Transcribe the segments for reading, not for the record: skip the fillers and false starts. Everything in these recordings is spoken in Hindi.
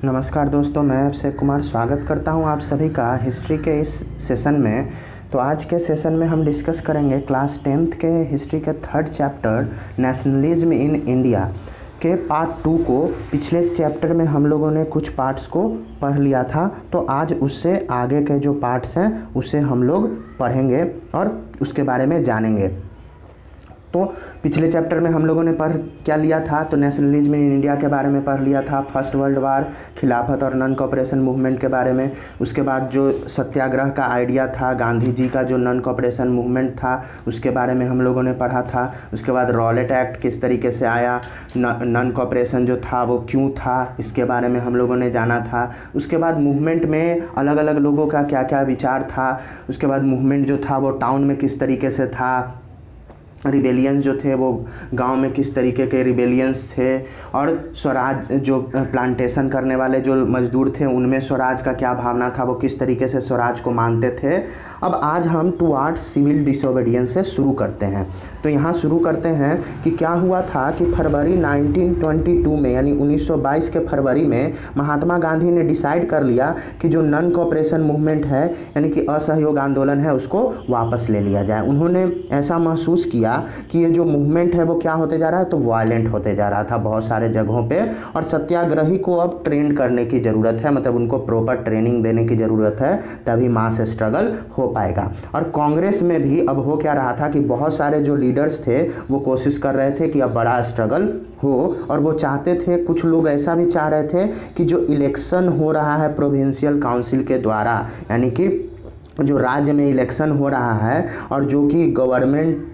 नमस्कार दोस्तों, मैं अभिषेक कुमार स्वागत करता हूं आप सभी का हिस्ट्री के इस सेशन में। तो आज के सेशन में हम डिस्कस करेंगे क्लास 10th के हिस्ट्री के 3rd chapter nationalism in India के पार्ट 2 को। पिछले चैप्टर में हम लोगों ने कुछ पार्ट्स को पढ़ लिया था, तो आज उससे आगे के जो पार्ट्स हैं उसे हम लोग पढ़ेंगे और उसके बारे में जानेंगे। तो पिछले चैप्टर में हम लोगों ने पढ़ क्या लिया था, तो नेशनलिज्म इन इंडिया के बारे में पढ़ लिया था, फर्स्ट वर्ल्ड वार, खिलाफत और नॉन कोऑपरेशन मूवमेंट के बारे में। उसके बाद जो सत्याग्रह का आइडिया था, गांधी जी का जो नॉन कोऑपरेशन मूवमेंट था, उसके बारे में हम लोगों ने पढ़ा था। उसके बाद रॉलेट एक्ट किस तरीके से आया, नॉन कोऑपरेशन जो था वो क्यों था, इसके बारे में हम लोगों ने जाना था। उसके बाद मूवमेंट में अलग अलग लोगों का क्या क्या विचार था। उसके बाद मूवमेंट जो था वो टाउन में किस तरीके से था, रिबेलियंस जो थे वो गांव में किस तरीके के रिबेलियंस थे, और स्वराज जो प्लांटेशन करने वाले जो मजदूर थे उनमें स्वराज का क्या भावना था, वो किस तरीके से स्वराज को मानते थे। अब आज हम टुवार्ड्स सिविल डिसोबीडियंस से शुरू करते हैं। तो यहाँ शुरू करते हैं कि क्या हुआ था कि फरवरी 1922 में, यानी 1922 के फरवरी में महात्मा गांधी ने डिसाइड कर लिया कि जो नॉन कोऑपरेशन मूवमेंट है, यानी कि असहयोग आंदोलन है, उसको वापस ले लिया जाए। उन्होंने ऐसा महसूस किया कि ये जो मूवमेंट है वो क्या होते जा रहा है, तो वायलेंट होते जा रहा था बहुत सारे जगहों पे, और सत्याग्रही को अब ट्रेन करने की ज़रूरत है, मतलब उनको प्रॉपर ट्रेनिंग देने की ज़रूरत है, तभी मास स्ट्रगल हो पाएगा। और कांग्रेस में भी अब हो क्या रहा था कि बहुत सारे जो लीडर्स थे वो कोशिश कर रहे थे कि अब बड़ा स्ट्रगल हो, और वो चाहते थे, कुछ लोग ऐसा भी चाह रहे थे कि जो इलेक्शन हो रहा है प्रोविंशियल काउंसिल के द्वारा, यानी कि जो राज्य में इलेक्शन हो रहा है और जो कि गवर्नमेंट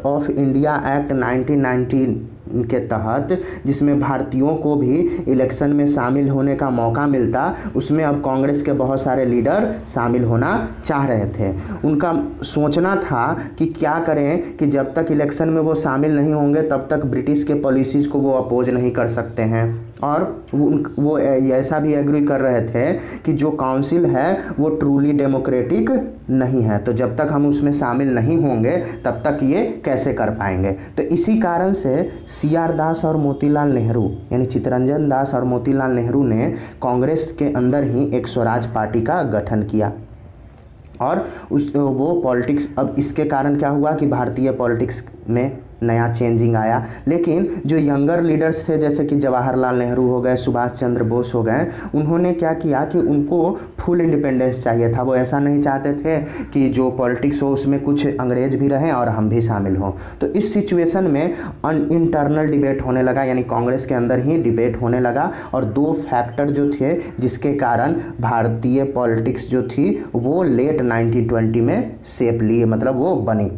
ऑफ इंडिया एक्ट 1919 के तहत जिसमें भारतीयों को भी इलेक्शन में शामिल होने का मौका मिलता, उसमें अब कांग्रेस के बहुत सारे लीडर शामिल होना चाह रहे थे। उनका सोचना था कि क्या करें कि जब तक इलेक्शन में वो शामिल नहीं होंगे तब तक ब्रिटिश के पॉलिसीज़ को वो अपोज नहीं कर सकते हैं, और वो ऐसा भी एग्री कर रहे थे कि जो काउंसिल है वो ट्रूली डेमोक्रेटिक नहीं है, तो जब तक हम उसमें शामिल नहीं होंगे तब तक ये कैसे कर पाएंगे। तो इसी कारण से CR दास और मोतीलाल नेहरू, यानी चित्तरंजन दास और मोतीलाल नेहरू ने कांग्रेस के अंदर ही एक स्वराज पार्टी का गठन किया, और वो पॉलिटिक्स, अब इसके कारण क्या हुआ कि भारतीय पॉलिटिक्स में नया चेंजिंग आया। लेकिन जो यंगर लीडर्स थे, जैसे कि जवाहरलाल नेहरू हो गए, सुभाष चंद्र बोस हो गए, उन्होंने क्या किया कि उनको फुल इंडिपेंडेंस चाहिए था। वो ऐसा नहीं चाहते थे कि जो पॉलिटिक्स हो उसमें कुछ अंग्रेज भी रहें और हम भी शामिल हों। तो इस सिचुएशन में इंटरनल डिबेट होने लगा, यानी कांग्रेस के अंदर ही डिबेट होने लगा, और दो फैक्टर जो थे जिसके कारण भारतीय पॉलिटिक्स जो थी वो लेट 1920 में शेप लिए, मतलब वो बनी।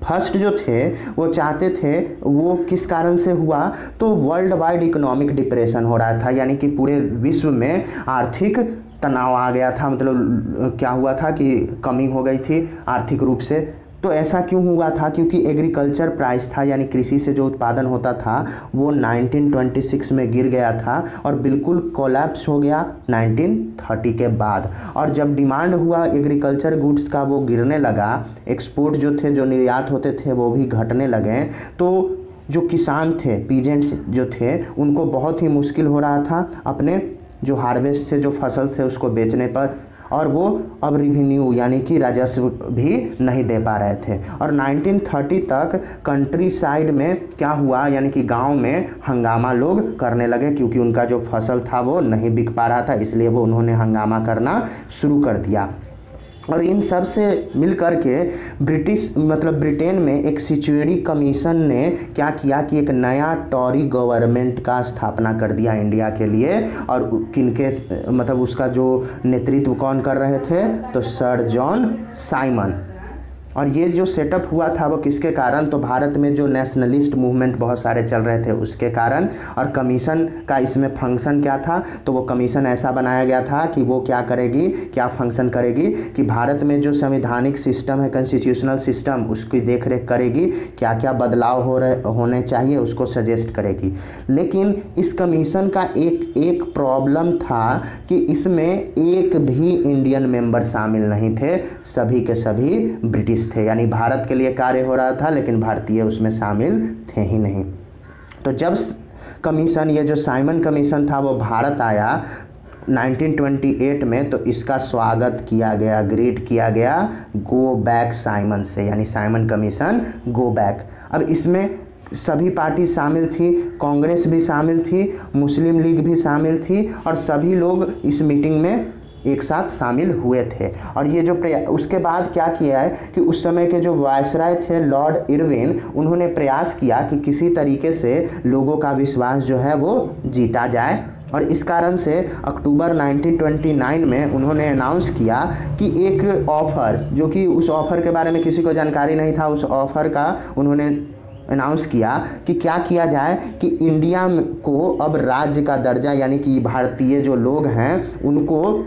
फर्स्ट जो थे वो चाहते थे, वो किस कारण से हुआ, तो वर्ल्ड वाइड इकोनॉमिक डिप्रेशन हो रहा था, यानी कि पूरे विश्व में आर्थिक तनाव आ गया था, मतलब क्या हुआ था कि कमी हो गई थी आर्थिक रूप से। तो ऐसा क्यों हुआ था, क्योंकि एग्रीकल्चर प्राइस था, यानी कृषि से जो उत्पादन होता था वो 1926 में गिर गया था और बिल्कुल कोलैप्स हो गया 1930 के बाद। और जब डिमांड हुआ एग्रीकल्चर गुड्स का वो गिरने लगा, एक्सपोर्ट जो थे, जो निर्यात होते थे वो भी घटने लगे, तो जो किसान थे, पीजेंट्स जो थे, उनको बहुत ही मुश्किल हो रहा था अपने जो हार्वेस्ट से जो फसल से उसको बेचने पर, और वो अब रिवेन्यू यानी कि राजस्व भी नहीं दे पा रहे थे। और 1930 तक कंट्री साइड में क्या हुआ, यानी कि गांव में हंगामा लोग करने लगे, क्योंकि उनका जो फसल था वो नहीं बिक पा रहा था, इसलिए वो उन्होंने हंगामा करना शुरू कर दिया। और इन सब से मिल कर के ब्रिटेन में एक सिचुएरी कमीशन ने क्या किया कि एक नया टॉरी गवर्नमेंट का स्थापना कर दिया इंडिया के लिए। और किनके, मतलब उसका जो नेतृत्व कौन कर रहे थे, तो सर जॉन साइमन। और ये जो सेटअप हुआ था वो किसके कारण, तो भारत में जो नेशनलिस्ट मूवमेंट बहुत सारे चल रहे थे उसके कारण। और कमीशन का इसमें फंक्शन क्या था, तो वो कमीशन ऐसा बनाया गया था कि वो क्या करेगी, क्या फंक्शन करेगी कि भारत में जो संवैधानिक सिस्टम है, कॉन्स्टिट्यूशनल सिस्टम, उसकी देखरेख करेगी, क्या क्या बदलाव होने चाहिए उसको सजेस्ट करेगी। लेकिन इस कमीशन का एक प्रॉब्लम था कि इसमें एक भी इंडियन मेंबर शामिल नहीं थे, सभी के सभी ब्रिटिश थे, यानी भारत के लिए कार्य हो रहा था लेकिन भारतीय उसमें शामिल थे ही नहीं। तो जब कमीशन, ये जो साइमन कमीशन था वो भारत आया 1928 में, तो इसका स्वागत किया गया, ग्रीट किया गया गो बैक साइमन से, यानी साइमन कमीशन गो बैक। अब इसमें सभी पार्टी शामिल थी, कांग्रेस भी शामिल थी, मुस्लिम लीग भी शामिल थी, और सभी लोग इस मीटिंग में एक साथ शामिल हुए थे। और ये जो उसके बाद क्या किया है कि उस समय के जो वायसराय थे लॉर्ड इरविन, उन्होंने प्रयास किया कि किसी तरीके से लोगों का विश्वास जो है वो जीता जाए, और इस कारण से अक्टूबर 1929 में उन्होंने अनाउंस किया कि एक ऑफ़र, जो कि उस ऑफ़र के बारे में किसी को जानकारी नहीं था, उस ऑफ़र का उन्होंने अनाउंस किया कि क्या किया जाए कि इंडिया को अब राज्य का दर्जा, यानी कि भारतीय जो लोग हैं उनको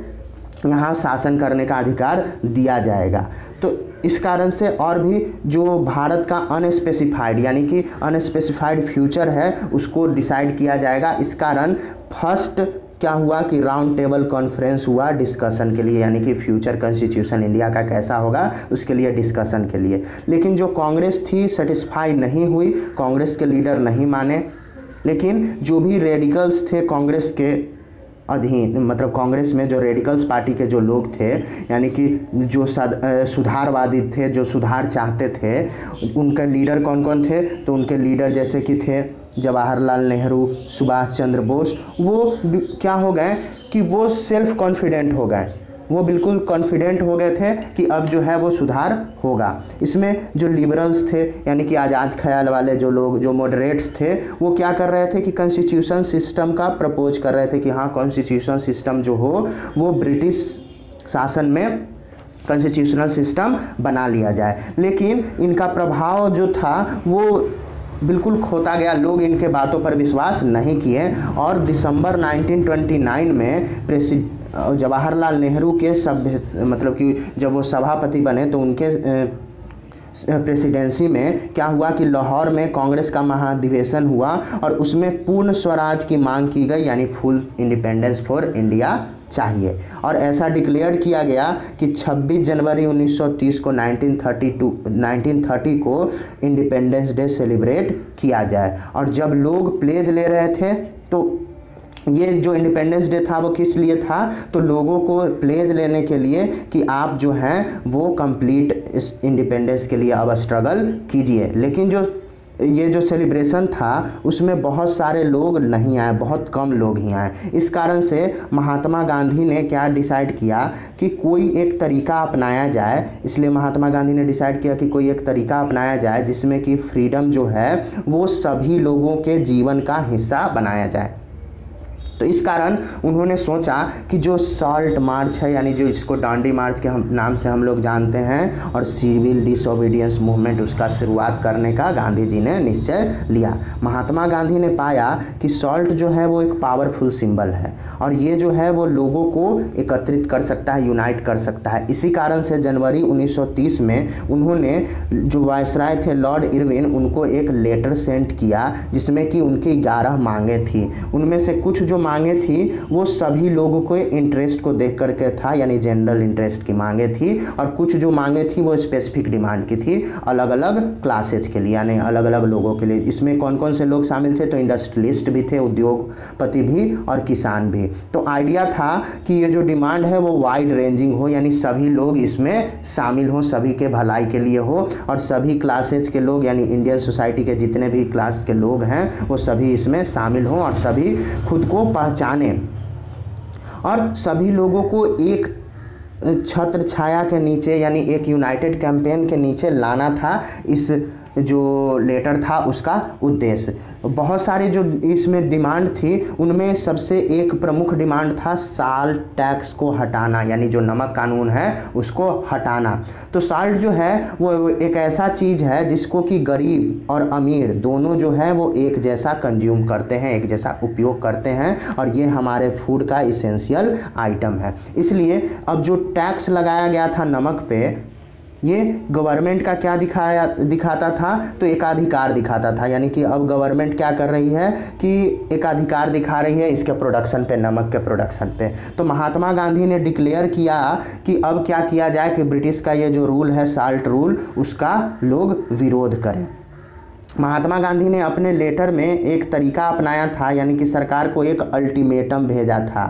यहाँ शासन करने का अधिकार दिया जाएगा। तो इस कारण से और भी जो भारत का अनस्पेसिफाइड, यानी कि अनस्पेसिफाइड फ्यूचर है, उसको डिसाइड किया जाएगा। इस कारण फर्स्ट क्या हुआ कि राउंड टेबल कॉन्फ्रेंस हुआ डिस्कशन के लिए, यानी कि फ्यूचर कॉन्स्टिट्यूशन इंडिया का कैसा होगा उसके लिए डिस्कशन के लिए। लेकिन जो कांग्रेस थी सेटिस्फाई नहीं हुई, कांग्रेस के लीडर नहीं माने, लेकिन जो भी रेडिकल्स थे कांग्रेस के अधीन, मतलब कांग्रेस में जो रेडिकल्स पार्टी के जो लोग थे, यानी कि जो सुधारवादी थे, जो सुधार चाहते थे, उनके लीडर कौन कौन थे? तो उनके लीडर जैसे कि थे जवाहरलाल नेहरू, सुभाष चंद्र बोस, वो क्या हो गए कि वो सेल्फ कॉन्फिडेंट हो गए, वो बिल्कुल कॉन्फिडेंट हो गए थे कि अब जो है वो सुधार होगा। इसमें जो लिबरल्स थे, यानी कि आज़ाद ख्याल वाले जो लोग, जो मॉडरेट्स थे, वो क्या कर रहे थे कि कॉन्स्टिट्यूशन सिस्टम का प्रपोज कर रहे थे कि हाँ कॉन्स्टिट्यूशन सिस्टम जो हो वो ब्रिटिश शासन में कॉन्स्टिट्यूशनल सिस्टम बना लिया जाए। लेकिन इनका प्रभाव जो था वो बिल्कुल खोता गया, लोग इनके बातों पर विश्वास नहीं किए, और दिसंबर 1929 में जवाहरलाल नेहरू के मतलब कि जब वो सभापति बने तो उनके प्रेसिडेंसी में क्या हुआ कि लाहौर में कांग्रेस का महाधिवेशन हुआ, और उसमें पूर्ण स्वराज की मांग की गई, यानी फुल इंडिपेंडेंस फॉर इंडिया चाहिए। और ऐसा डिक्लेयर किया गया कि 26 जनवरी 1930 को 1930 को इंडिपेंडेंस डे सेलिब्रेट किया जाए। और जब लोग प्लेज ले रहे थे, तो ये जो इंडिपेंडेंस डे था वो किस लिए था? तो लोगों को प्लेज लेने के लिए कि आप जो हैं वो कंप्लीट इस इंडिपेंडेंस के लिए अब स्ट्रगल कीजिए। लेकिन ये जो सेलिब्रेशन था उसमें बहुत सारे लोग नहीं आए, बहुत कम लोग ही आए। इस कारण से महात्मा गांधी ने क्या डिसाइड किया कि कोई एक तरीका अपनाया जाए। इसलिए महात्मा गांधी ने डिसाइड किया कि कोई एक तरीका अपनाया जाए जिसमें कि फ्रीडम जो है वो सभी लोगों के जीवन का हिस्सा बनाया जाए। तो इस कारण उन्होंने सोचा कि जो सॉल्ट मार्च है, यानी जो इसको डांडी मार्च के नाम से हम लोग जानते हैं, और सिविल डिसोबीडियंस मूवमेंट, उसका शुरुआत करने का गांधी जी ने निश्चय लिया। महात्मा गांधी ने पाया कि सॉल्ट जो है वो एक पावरफुल सिंबल है, और ये जो है वो लोगों को एकत्रित कर सकता है, यूनाइट कर सकता है। इसी कारण से जनवरी 1930 में उन्होंने जो वायसराय थे लॉर्ड इरविन, उनको एक लेटर सेंड किया जिसमें कि उनकी 11 मांगें थी। उनमें से कुछ जो मांगे थी वो सभी लोगों को इंटरेस्ट को देख करके था, यानी जनरल इंटरेस्ट की मांगे थी, और कुछ जो मांगे थी वो स्पेसिफिक डिमांड की थी, अलग अलग क्लासेज के लिए, यानी अलग अलग लोगों के लिए। इसमें कौन कौन से लोग शामिल थे? तो इंडस्ट्रियलिस्ट भी थे, उद्योगपति भी, और किसान भी। तो आइडिया था कि ये जो डिमांड है वो वाइड रेंजिंग हो, यानी सभी लोग इसमें शामिल हों, सभी के भलाई के लिए हो, और सभी क्लासेज के लोग, यानी इंडियन सोसाइटी के जितने भी क्लास के लोग हैं वो सभी इसमें शामिल हों, और सभी खुद को पहचाने, और सभी लोगों को एक छत्र छाया के नीचे, यानी एक यूनाइटेड कैंपेन के नीचे लाना था। इस जो लेटर था उसका उद्देश्य बहुत सारी जो इसमें डिमांड थी, उनमें सबसे एक प्रमुख डिमांड था साल्ट टैक्स को हटाना, यानी जो नमक कानून है उसको हटाना। तो साल्ट जो है वो एक ऐसा चीज़ है जिसको कि गरीब और अमीर दोनों जो है वो एक जैसा कंज्यूम करते हैं, एक जैसा उपयोग करते हैं, और ये हमारे फूड का इसेंशियल आइटम है। इसलिए अब जो टैक्स लगाया गया था नमक पे, ये गवर्नमेंट का क्या दिखाता था? तो एकाधिकार दिखाता था, यानी कि अब गवर्नमेंट क्या कर रही है कि एकाधिकार दिखा रही है इसके प्रोडक्शन पे, नमक के प्रोडक्शन पे। तो महात्मा गांधी ने डिक्लेयर किया कि अब क्या किया जाए कि ब्रिटिश का ये जो रूल है साल्ट रूल, उसका लोग विरोध करें। महात्मा गांधी ने अपने लेटर में एक तरीका अपनाया था, यानी कि सरकार को एक अल्टीमेटम भेजा था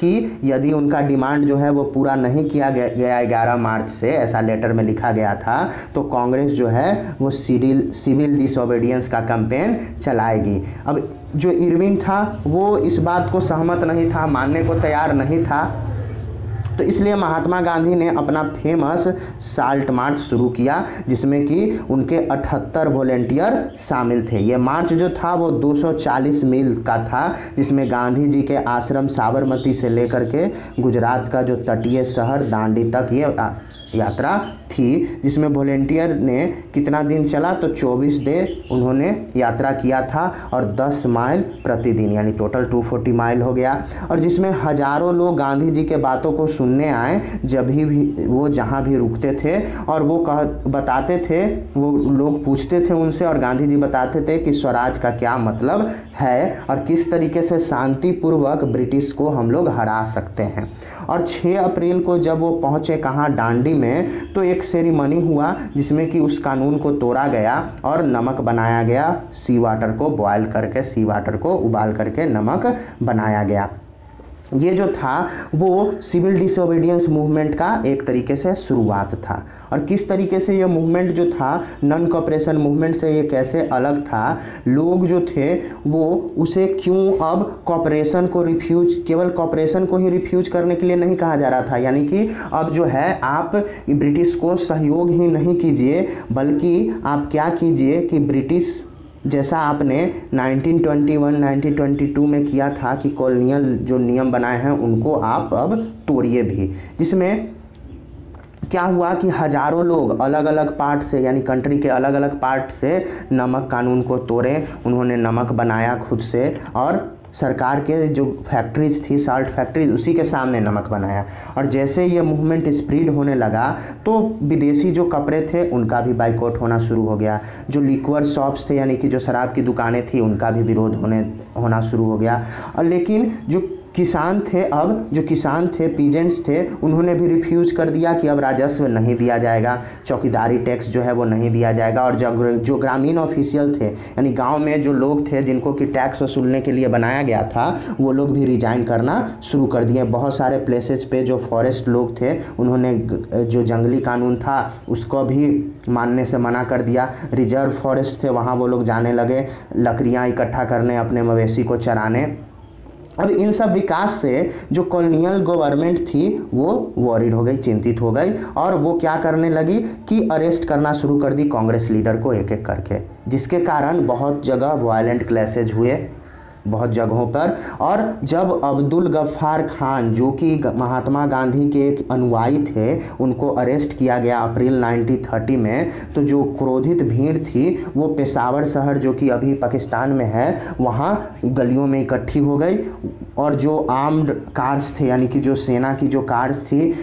कि यदि उनका डिमांड जो है वो पूरा नहीं किया गया 11 मार्च से, ऐसा लेटर में लिखा गया था, तो कांग्रेस जो है वो सिविल डिसोबीडियंस का कैंपेन चलाएगी। अब जो इरविन था वो इस बात को सहमत नहीं था, मानने को तैयार नहीं था, तो इसलिए महात्मा गांधी ने अपना फेमस साल्ट मार्च शुरू किया, जिसमें कि उनके 78 वॉलेंटियर शामिल थे। ये मार्च जो था वो 240 मील का था, जिसमें गांधी जी के आश्रम साबरमती से लेकर के गुजरात का जो तटीय शहर दांडी तक ये यात्रा थी, जिसमें वॉलेंटियर ने कितना दिन चला, तो 24 दिन उन्होंने यात्रा किया था और 10 माइल प्रतिदिन, यानी टोटल 240 माइल हो गया। और जिसमें हजारों लोग गांधी जी के बातों को सुनने आए, जब भी वो जहाँ भी रुकते थे, और वो बताते थे, वो लोग पूछते थे उनसे, और गांधी जी बताते थे कि स्वराज का क्या मतलब है और किस तरीके से शांतिपूर्वक ब्रिटिश को हम लोग हरा सकते हैं। और 6 अप्रैल को जब वो पहुँचे कहाँ, दांडी में, तो एक सेरेमनी हुआ जिसमें कि उस कानून को तोड़ा गया और नमक बनाया गया, सी वाटर को बॉयल करके, सी वाटर को उबाल करके नमक बनाया गया। ये जो था वो सिविल डिसोबीडियंस मूवमेंट का एक तरीके से शुरुआत था। और किस तरीके से ये मूवमेंट जो था नॉन कॉपरेशन मूवमेंट से ये कैसे अलग था, लोग जो थे वो उसे क्यों अब कॉपरेशन को रिफ्यूज, केवल कॉपरेशन को ही रिफ्यूज करने के लिए नहीं कहा जा रहा था, यानी कि अब जो है आप ब्रिटिश को सहयोग ही नहीं कीजिए, बल्कि आप क्या कीजिए कि ब्रिटिश जैसा आपने 1921-1922 में किया था कि कॉलोनियल जो नियम बनाए हैं उनको आप अब तोड़िए भी। जिसमें क्या हुआ कि हजारों लोग अलग अलग पार्ट से, यानी कंट्री के अलग अलग पार्ट से नमक कानून को तोड़े, उन्होंने नमक बनाया खुद से, और सरकार के जो फैक्ट्रीज थी, साल्ट फैक्ट्रीज, उसी के सामने नमक बनाया। और जैसे ये मूवमेंट स्प्रेड होने लगा तो विदेशी जो कपड़े थे उनका भी बाइकआउट होना शुरू हो गया, जो लिक्वर शॉप्स थे, यानी कि जो शराब की दुकानें थी, उनका भी विरोध होना शुरू हो गया। और लेकिन जो किसान थे, अब जो किसान थे, पीजेंट्स थे, उन्होंने भी रिफ्यूज कर दिया कि अब राजस्व नहीं दिया जाएगा, चौकीदारी टैक्स जो है वो नहीं दिया जाएगा। और जो ग्रामीण ऑफिशियल थे, यानी गांव में जो लोग थे जिनको कि टैक्स वसूलने के लिए बनाया गया था, वो लोग भी रिजाइन करना शुरू कर दिए। बहुत सारे प्लेसेस पे जो फॉरेस्ट लोग थे उन्होंने जो जंगली कानून था उसको भी मानने से मना कर दिया। रिजर्व फॉरेस्ट थे, वहाँ वो लोग जाने लगे लकड़ियाँ इकट्ठा करने, अपने मवेशी को चराने। अब इन सब विकास से जो कॉलोनियल गवर्नमेंट थी वो वॉरिड हो गई, चिंतित हो गई, और वो क्या करने लगी कि अरेस्ट करना शुरू कर दी कांग्रेस लीडर को एक एक करके, जिसके कारण बहुत जगह वायलेंट क्लैशेज हुए बहुत जगहों पर। और जब अब्दुल गफ्फार खान, जो कि महात्मा गांधी के एक अनुयायी थे, उनको अरेस्ट किया गया अप्रैल 1930 में, तो जो क्रोधित भीड़ थी वो पेशावर शहर, जो कि अभी पाकिस्तान में है, वहाँ गलियों में इकट्ठी हो गई। और जो आर्म्ड कार्स थे, यानी कि जो सेना की जो कार्स थी,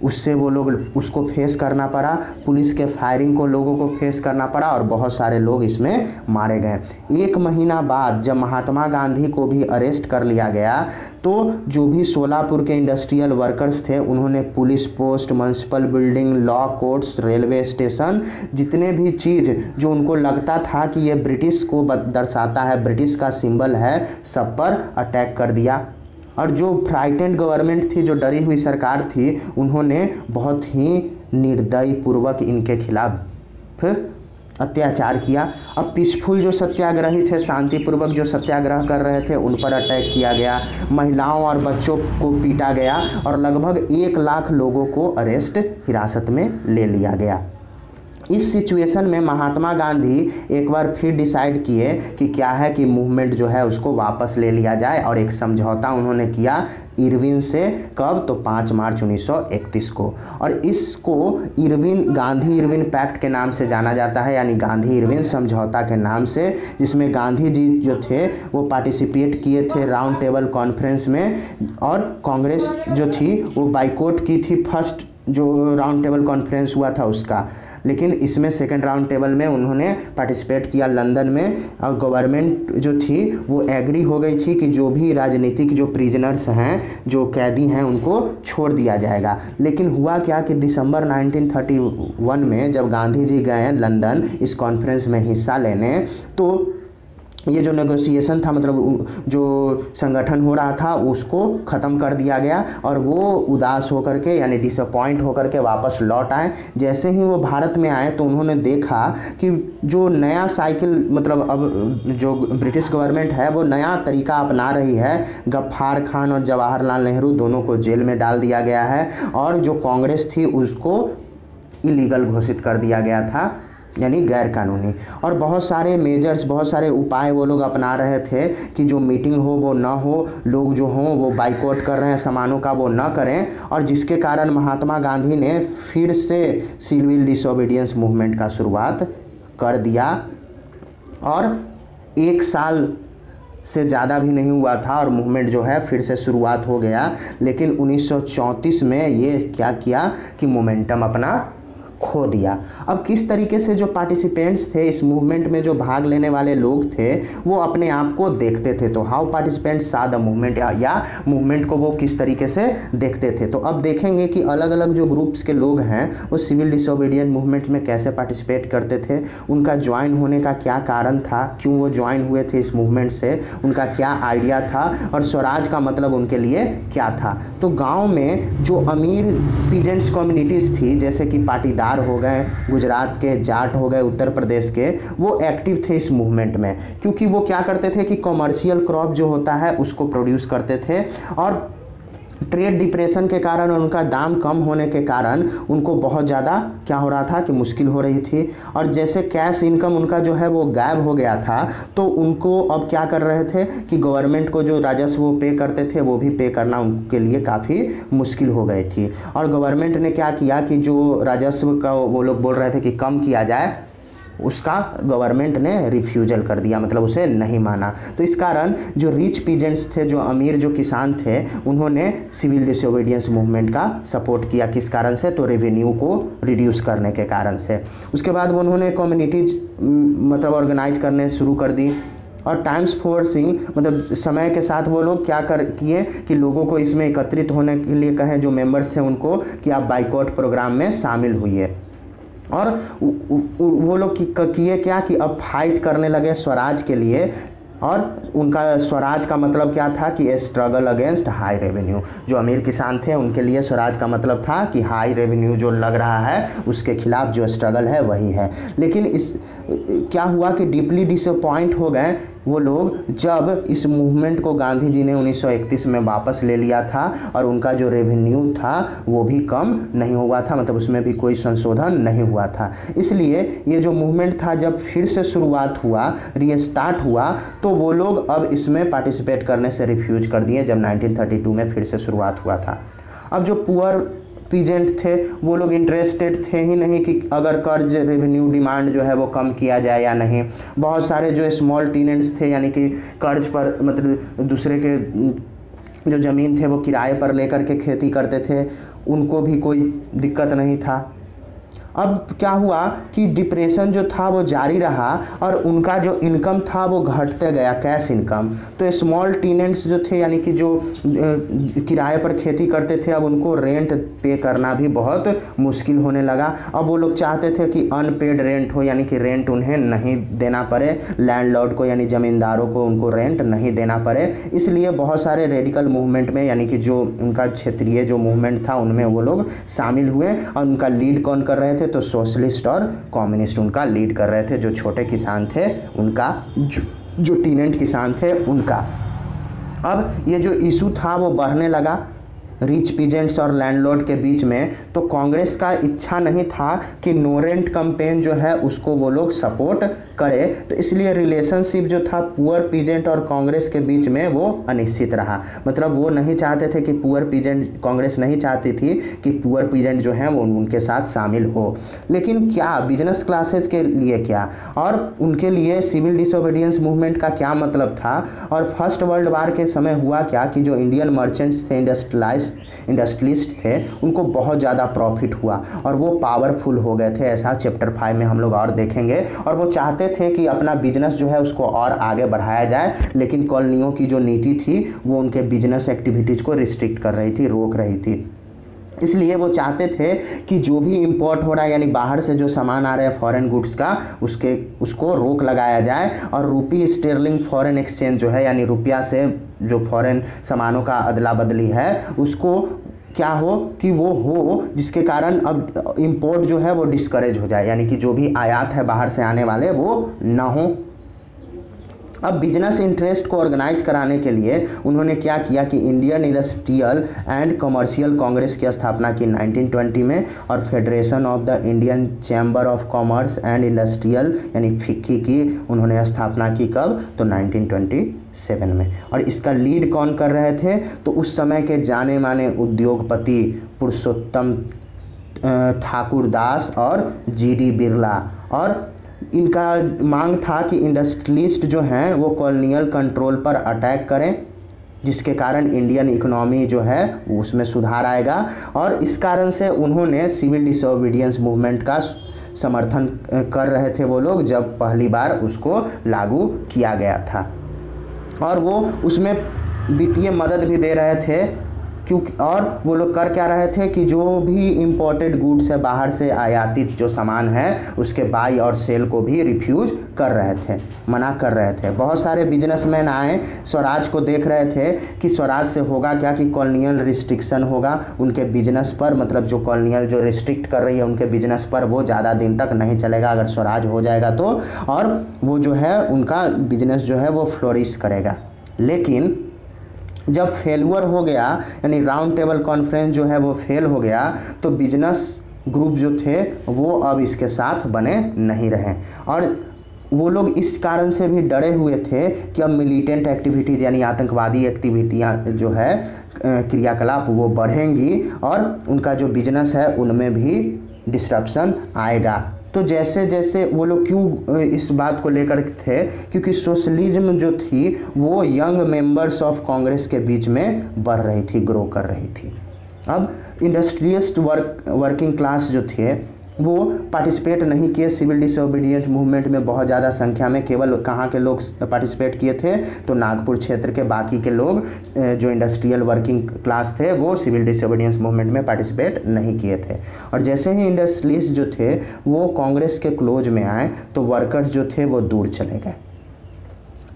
उससे वो लोग उसको फेस करना पड़ा, पुलिस के फायरिंग को लोगों को फेस करना पड़ा, और बहुत सारे लोग इसमें मारे गए। 1 महीना बाद जब महात्मा गांधी को भी अरेस्ट कर लिया गया, तो जो भी सोलापुर के इंडस्ट्रियल वर्कर्स थे, उन्होंने police post, municipal building, law courts, railway station, जितने भी चीज़ जो उनको लगता था कि ये ब्रिटिश को दर्शाता है, ब्रिटिश का सिंबल है, सब पर अटैक कर दिया। और जो फ्राइटेंड गवर्नमेंट थी, जो डरी हुई सरकार थी, उन्होंने बहुत ही निर्दयी पूर्वक इनके खिलाफ अत्याचार किया। अब पीसफुल जो सत्याग्रही थे, शांतिपूर्वक जो सत्याग्रह कर रहे थे, उन पर अटैक किया गया, महिलाओं और बच्चों को पीटा गया, और लगभग 1 लाख लोगों को अरेस्ट हिरासत में ले लिया गया। इस सिचुएशन में महात्मा गांधी एक बार फिर डिसाइड किए कि क्या है कि मूवमेंट जो है उसको वापस ले लिया जाए, और एक समझौता उन्होंने किया इरविन से। कब? तो 5 मार्च 1931 को। और इसको गांधी इरविन पैक्ट के नाम से जाना जाता है, यानी गांधी इरविन समझौता के नाम से, जिसमें गांधी जी जो थे वो पार्टिसिपेट किए थे राउंड टेबल कॉन्फ्रेंस में, और कांग्रेस जो थी वो बाइकआउट की थी फर्स्ट जो राउंड टेबल कॉन्फ्रेंस हुआ था उसका। लेकिन इसमें सेकंड राउंड टेबल में उन्होंने पार्टिसिपेट किया लंदन में, और गवर्नमेंट जो थी वो एग्री हो गई थी कि जो भी राजनीतिक जो प्रिजनर्स हैं, जो कैदी हैं, उनको छोड़ दिया जाएगा। लेकिन हुआ क्या कि दिसंबर 1931 में जब गांधी जी गए लंदन इस कॉन्फ्रेंस में हिस्सा लेने, तो ये जो नेगोशिएशन था, मतलब जो संगठन हो रहा था, उसको ख़त्म कर दिया गया और वो उदास होकर के यानी डिसअपॉइंट होकर के वापस लौट आए। जैसे ही वो भारत में आए तो उन्होंने देखा कि जो नया साइकिल, मतलब अब जो ब्रिटिश गवर्नमेंट है वो नया तरीका अपना रही है। गफ्फार खान और जवाहरलाल नेहरू दोनों को जेल में डाल दिया गया है, और जो कांग्रेस थी उसको इलीगल घोषित कर दिया गया था, यानी गैर कानूनी। और बहुत सारे मेजर्स, बहुत सारे उपाय वो लोग अपना रहे थे कि जो मीटिंग हो वो ना हो, लोग जो हों वो बाइकआउट कर रहे हैं, सामानों का वो ना करें, और जिसके कारण महात्मा गांधी ने फिर से सिविल डिसोबीडियंस मूवमेंट का शुरुआत कर दिया। और 1 साल से ज़्यादा भी नहीं हुआ था और मूवमेंट जो है फिर से शुरुआत हो गया। लेकिन 1934 में ये क्या किया कि मोमेंटम अपना खो दिया। अब किस तरीके से जो पार्टिसिपेंट्स थे इस मूवमेंट में, जो भाग लेने वाले लोग थे, वो अपने आप को देखते थे। तो हाउ पार्टिसिपेंट्स सा द मूवमेंट, या मूवमेंट को वो किस तरीके से देखते थे। तो अब देखेंगे कि अलग अलग जो ग्रुप्स के लोग हैं वो सिविल डिसोबीडियंट मूवमेंट में कैसे पार्टिसिपेट करते थे, उनका ज्वाइन होने का क्या कारण था, क्यों वो ज्वाइन हुए थे इस मूवमेंट से, उनका क्या आइडिया था, और स्वराज का मतलब उनके लिए क्या था। तो गाँव में जो अमीर पीजेंट्स कम्युनिटीज़ थी, जैसे कि पाटीदार हो गए, गुजरात के जाट हो गए, उत्तर प्रदेश के, वो एक्टिव थे इस मूवमेंट में, क्योंकि वो क्या करते थे कि कॉमर्शियल क्रॉप जो होता है उसको प्रोड्यूस करते थे, और ट्रेड डिप्रेशन के कारण और उनका दाम कम होने के कारण उनको बहुत ज़्यादा क्या हो रहा था कि मुश्किल हो रही थी। और जैसे कैश इनकम उनका जो है वो गायब हो गया था, तो उनको अब क्या कर रहे थे कि गवर्नमेंट को जो राजस्व वो पे करते थे वो भी पे करना उनके लिए काफ़ी मुश्किल हो गई थी। और गवर्नमेंट ने क्या किया कि जो राजस्व का वो लोग बोल रहे थे कि कम किया जाए, उसका गवर्नमेंट ने रिफ्यूजल कर दिया, मतलब उसे नहीं माना। तो इस कारण जो रिच पीजेंट्स थे, जो अमीर जो किसान थे, उन्होंने सिविल डिसोबीडियंस मूवमेंट का सपोर्ट किया। किस कारण से? तो रेवेन्यू को रिड्यूस करने के कारण से। उसके बाद उन्होंने कम्युनिटीज मतलब ऑर्गेनाइज करने शुरू कर दी, और टाइम्स फोर्सिंग मतलब समय के साथ वो लोग क्या किए कि लोगों को इसमें एकत्रित होने के लिए कहें, जो मेंबर्स थे उनको, कि आप बाइकआउट प्रोग्राम में शामिल हुई। और वो लोग किए क्या कि अब फाइट करने लगे स्वराज के लिए। और उनका स्वराज का मतलब क्या था कि ए स्ट्रगल अगेंस्ट हाई रेवेन्यू। जो अमीर किसान थे उनके लिए स्वराज का मतलब था कि हाई रेवेन्यू जो लग रहा है उसके खिलाफ जो स्ट्रगल है वही है। लेकिन इस क्या हुआ कि डीपली डिसअपॉइंट हो गए वो लोग जब इस मूवमेंट को गांधी जी ने 1931 में वापस ले लिया था, और उनका जो रेवेन्यू था वो भी कम नहीं हुआ था, मतलब उसमें भी कोई संशोधन नहीं हुआ था। इसलिए ये जो मूवमेंट था जब फिर से शुरुआत हुआ, रीस्टार्ट हुआ, तो वो लोग अब इसमें पार्टिसिपेट करने से रिफ्यूज कर दिए जब 1932 में फिर से शुरुआत हुआ था। अब जो पुअर पीजेंट थे वो लोग इंटरेस्टेड थे ही नहीं कि अगर कर्ज रेवेन्यू डिमांड जो है वो कम किया जाए या नहीं। बहुत सारे जो स्मॉल टेनेंट्स थे, यानी कि कर्ज पर मतलब दूसरे के जो ज़मीन थे वो किराए पर लेकर के खेती करते थे, उनको भी कोई दिक्कत नहीं था। अब क्या हुआ कि डिप्रेशन जो था वो जारी रहा और उनका जो इनकम था वो घटते गया, कैश इनकम। तो स्मॉल टेनेंट्स जो थे, यानी कि जो किराए पर खेती करते थे, अब उनको रेंट पे करना भी बहुत मुश्किल होने लगा। अब वो लोग चाहते थे कि अनपेड रेंट हो, यानी कि रेंट उन्हें नहीं देना पड़े, लैंडलॉर्ड को यानी ज़मींदारों को उनको रेंट नहीं देना पड़े। इसलिए बहुत सारे रेडिकल मूवमेंट में, यानी कि जो उनका क्षेत्रीय जो मूवमेंट था उनमें वो लोग शामिल हुए। और उनका लीड कौन कर रहे थे? तो सोशलिस्ट और कम्युनिस्ट उनका लीड कर रहे थे। जो छोटे किसान थे उनका, जो टेनेंट किसान थे उनका। अब ये जो इशू था वो बढ़ने लगा रिच पीजेंट्स और लैंडलॉर्ड के बीच में। तो कांग्रेस का इच्छा नहीं था कि नो रेंट कैंपेन जो है उसको वो लोग सपोर्ट करे, तो इसलिए रिलेशनशिप जो था पुअर पीजेंट और कांग्रेस के बीच में वो अनिश्चित रहा। मतलब वो नहीं चाहते थे कि पुअर पीजेंट, कांग्रेस नहीं चाहती थी कि पुअर पीजेंट जो हैं वो उनके साथ शामिल हो। लेकिन क्या बिजनेस क्लासेज के लिए क्या और उनके लिए सिविल डिसोबीडियंस मूवमेंट का क्या मतलब था, और फर्स्ट वर्ल्ड वार के समय हुआ क्या कि जो इंडियन मर्चेंट्स थे, इंडस्ट्रियलिस्ट थे, उनको बहुत ज़्यादा प्रॉफिट हुआ और वो पावरफुल हो गए थे। ऐसा चैप्टर 5 में हम लोग और देखेंगे। और वो चाहते थे कि अपना बिजनेस जो है उसको और आगे बढ़ाया जाए, लेकिन कॉलोनियों की जो नीति थी वो उनके बिजनेस एक्टिविटीज़ को रिस्ट्रिक्ट कर रही थी, रोक रही थी। इसलिए वो चाहते थे कि जो भी इंपोर्ट हो रहा है, यानी बाहर से जो सामान आ रहा है फॉरेन गुड्स का, उसको रोक लगाया जाए, और रूपी स्टेरलिंग फॉरेन एक्सचेंज जो है, यानी रुपया से जो फॉरेन सामानों का अदला बदली है, उसको क्या हो कि वो हो, जिसके कारण अब इंपोर्ट जो है वो डिस्करेज हो जाए, यानी कि जो भी आयात है बाहर से आने वाले वो ना हो। अब बिजनेस इंटरेस्ट को ऑर्गेनाइज कराने के लिए उन्होंने क्या किया कि Indian industrial and commercial Congress की स्थापना की 1920 में, और federation of the Indian chamber of commerce and industrial यानी फिक्की की उन्होंने स्थापना की। कब? तो 1927 में। और इसका लीड कौन कर रहे थे? तो उस समय के जाने माने उद्योगपति पुरुषोत्तम ठाकुर दास और जीडी बिरला। और इनका मांग था कि इंडस्ट्रियलिस्ट जो हैं वो कॉलोनियल कंट्रोल पर अटैक करें, जिसके कारण इंडियन इकोनॉमी जो है उसमें सुधार आएगा। और इस कारण से उन्होंने सिविल डिसोबीडियंस मूवमेंट का समर्थन कर रहे थे वो लोग, जब पहली बार उसको लागू किया गया था। और वो उसमें वित्तीय मदद भी दे रहे थे, क्योंकि और वो लोग कर क्या रहे थे कि जो भी इम्पोर्टेड गुड्स है, बाहर से आयातित जो सामान है, उसके बाई और सेल को भी रिफ्यूज कर रहे थे, मना कर रहे थे। बहुत सारे बिजनेसमैन आए, स्वराज को देख रहे थे कि स्वराज से होगा क्या कि कॉलोनियल रिस्ट्रिक्शन होगा उनके बिजनेस पर, मतलब जो कॉलोनियल जो रिस्ट्रिक्ट कर रही है उनके बिजनेस पर, वो ज़्यादा दिन तक नहीं चलेगा अगर स्वराज हो जाएगा तो, और वो जो है उनका बिजनेस जो है वो फ्लोरिश करेगा। लेकिन जब फेलुअर हो गया, यानी राउंड टेबल कॉन्फ्रेंस जो है वो फेल हो गया, तो बिजनेस ग्रुप जो थे वो अब इसके साथ बने नहीं रहे। और वो लोग इस कारण से भी डरे हुए थे कि अब मिलिटेंट एक्टिविटीज़ यानी आतंकवादी एक्टिविटियाँ जो है क्रियाकलाप वो बढ़ेंगी, और उनका जो बिजनेस है उनमें भी डिस्ट्रप्शन आएगा। तो जैसे जैसे वो लोग क्यों इस बात को लेकर थे, क्योंकि सोशलिज्म जो थी वो यंग मेंबर्स ऑफ कांग्रेस के बीच में बढ़ रही थी, ग्रो कर रही थी। अब इंडस्ट्रियलिस्ट वर्किंग क्लास जो थे वो पार्टिसिपेट नहीं किए सिविल डिसोबीडियंट मूवमेंट में बहुत ज़्यादा संख्या में। केवल कहाँ के लोग पार्टिसिपेट किए थे? तो नागपुर क्षेत्र के बाकी के लोग जो इंडस्ट्रियल वर्किंग क्लास थे वो सिविल डिसोबीडियंस मूवमेंट में पार्टिसिपेट नहीं किए थे। और जैसे ही इंडस्ट्रियलिस्ट जो थे वो कांग्रेस के क्लोज में आए तो वर्कर्स जो थे वो दूर चले गए।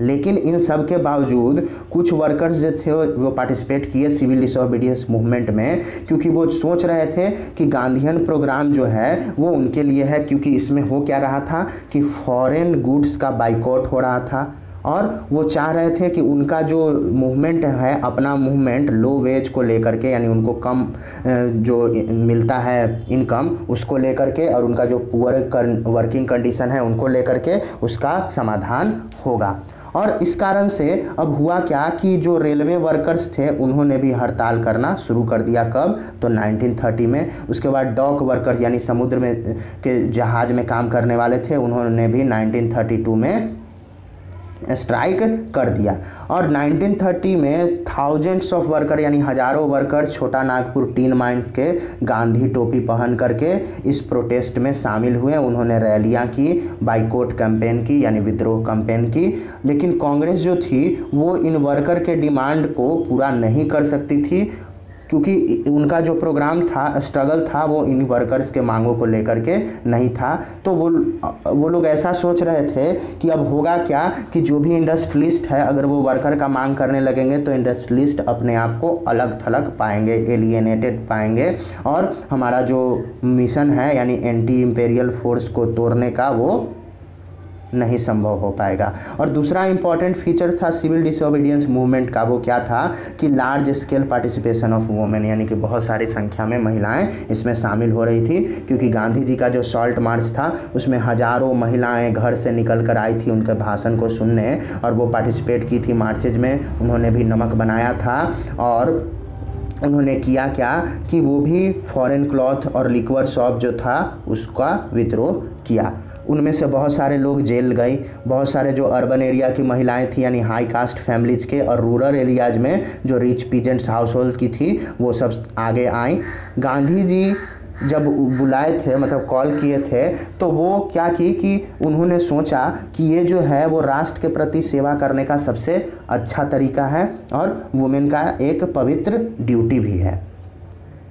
लेकिन इन सब के बावजूद कुछ वर्कर्स जो थे वो पार्टिसिपेट किए सिविल डिसोबीडियंस मूवमेंट में, क्योंकि वो सोच रहे थे कि गांधीयन प्रोग्राम जो है वो उनके लिए है। क्योंकि इसमें हो क्या रहा था कि फॉरेन गुड्स का बाइकआउट हो रहा था, और वो चाह रहे थे कि उनका जो मूवमेंट है, अपना मूवमेंट लो वेज को लेकर के, यानी उनको कम जो मिलता है इनकम उसको लेकर के, और उनका जो पुअर वर्किंग कंडीशन है उनको लेकर के उसका समाधान होगा। और इस कारण से अब हुआ क्या कि जो रेलवे वर्कर्स थे उन्होंने भी हड़ताल करना शुरू कर दिया। कब? तो 1930 में। उसके बाद डॉक वर्कर्स यानी समुद्र में के जहाज़ में काम करने वाले थे, उन्होंने भी 1932 में स्ट्राइक कर दिया। और 1930 में थाउजेंड्स ऑफ वर्कर यानी हज़ारों वर्कर छोटा नागपुर टीन माइंस के गांधी टोपी पहन करके इस प्रोटेस्ट में शामिल हुए। उन्होंने रैलियां की, बाइकआउट कैंपेन की यानी विद्रोह कैंपेन की। लेकिन कांग्रेस जो थी वो इन वर्कर के डिमांड को पूरा नहीं कर सकती थी, क्योंकि उनका जो प्रोग्राम था, स्ट्रगल था, वो इन वर्कर्स के मांगों को लेकर के नहीं था। तो वो लोग ऐसा सोच रहे थे कि अब होगा क्या कि जो भी इंडस्ट्रियलिस्ट है अगर वो वर्कर का मांग करने लगेंगे तो इंडस्ट्रियलिस्ट अपने आप को अलग थलग पाएंगे, एलिएनेटेड पाएंगे, और हमारा जो मिशन है यानी एंटी इम्पेरियल फोर्स को तोड़ने का वो नहीं संभव हो पाएगा। और दूसरा इंपॉर्टेंट फीचर था सिविल डिसोबीडियंस मूवमेंट का, वो क्या था कि large scale participation of women, यानी कि बहुत सारी संख्या में महिलाएं इसमें शामिल हो रही थी, क्योंकि गांधी जी का जो सॉल्ट मार्च था उसमें हजारों महिलाएं घर से निकल कर आई थी उनके भाषण को सुनने, और वो पार्टिसिपेट की थी मार्चेज में। उन्होंने भी नमक बनाया था और उन्होंने किया क्या कि वो भी फॉरेन क्लॉथ और लिक्वर शॉप जो था उसका विद्रोह किया। उनमें से बहुत सारे लोग जेल गए, बहुत सारे जो अर्बन एरिया की महिलाएं थी यानी हाई कास्ट फैमिलीज के, और रूरल एरियाज में जो रिच पीजेंट्स हाउस होल्ड की थी वो सब आगे आई। गांधी जी जब बुलाए थे, मतलब कॉल किए थे, तो वो क्या की कि उन्होंने सोचा कि ये जो है वो राष्ट्र के प्रति सेवा करने का सबसे अच्छा तरीका है और वुमेन का एक पवित्र ड्यूटी भी है।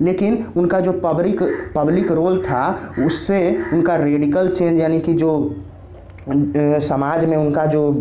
लेकिन उनका जो पब्लिक रोल था उससे उनका रेडिकल चेंज, यानी कि जो समाज में उनका जो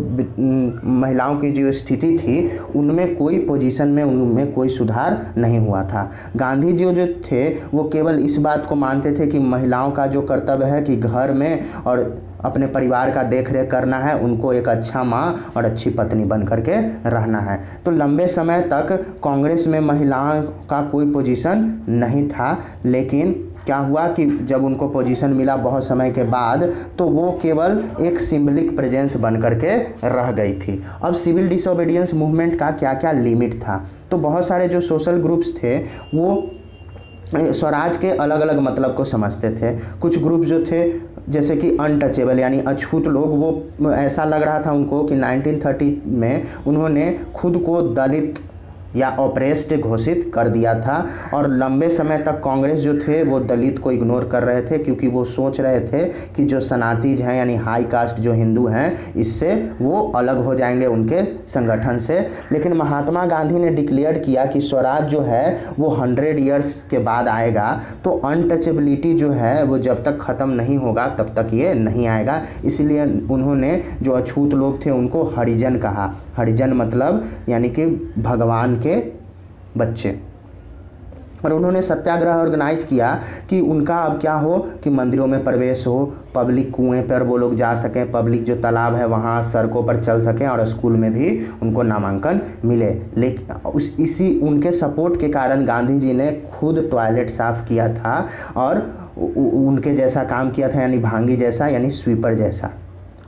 महिलाओं की जो स्थिति थी उनमें कोई पोजीशन में उनमें कोई सुधार नहीं हुआ था। गांधी जी जो थे वो केवल इस बात को मानते थे कि महिलाओं का जो कर्तव्य है कि घर में और अपने परिवार का देख रेख करना है, उनको एक अच्छा माँ और अच्छी पत्नी बन करके रहना है। तो लंबे समय तक कांग्रेस में महिलाओं का कोई पोजीशन नहीं था, लेकिन क्या हुआ कि जब उनको पोजीशन मिला बहुत समय के बाद, तो वो केवल एक सिंबलिक प्रेजेंस बन करके रह गई थी। अब सिविल डिसोबीडियंस मूवमेंट का क्या क्या लिमिट था, तो बहुत सारे जो सोशल ग्रुप्स थे वो स्वराज के अलग अलग मतलब को समझते थे। कुछ ग्रुप जो थे जैसे कि अनटचेबल यानी अछूत लोग, वो ऐसा लग रहा था उनको कि 1930 में उन्होंने खुद को दलित या ऑप्रेस्ड घोषित कर दिया था, और लंबे समय तक कांग्रेस जो थे वो दलित को इग्नोर कर रहे थे, क्योंकि वो सोच रहे थे कि जो सनातीज हैं यानी हाई कास्ट जो हिंदू हैं इससे वो अलग हो जाएंगे उनके संगठन से। लेकिन महात्मा गांधी ने डिक्लेयर किया कि स्वराज जो है वो 100 ईयर्स के बाद आएगा, तो अनटचेबिलिटी जो है वो जब तक ख़त्म नहीं होगा तब तक ये नहीं आएगा। इसलिए उन्होंने जो अछूत लोग थे उनको हरिजन कहा। हरिजन मतलब यानी कि भगवान के बच्चे। और उन्होंने सत्याग्रह ऑर्गेनाइज किया कि उनका अब क्या हो कि मंदिरों में प्रवेश हो, पब्लिक कुएं पर वो लोग जा सकें, पब्लिक जो तालाब है वहाँ सड़कों पर चल सकें, और स्कूल में भी उनको नामांकन मिले। लेकिन इसी उनके सपोर्ट के कारण गांधी जी ने खुद टॉयलेट साफ़ किया था और उनके जैसा काम किया था, यानी भांगी जैसा यानी स्वीपर जैसा।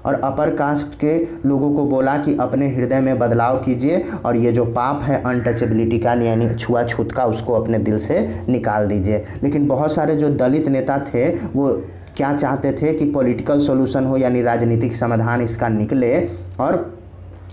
और अपर कास्ट के लोगों को बोला कि अपने हृदय में बदलाव कीजिए और ये जो पाप है अनटचेबिलिटी का यानी छुआछूत का, उसको अपने दिल से निकाल दीजिए। लेकिन बहुत सारे जो दलित नेता थे वो क्या चाहते थे कि पॉलिटिकल सॉल्यूशन हो, यानी राजनीतिक समाधान इसका निकले, और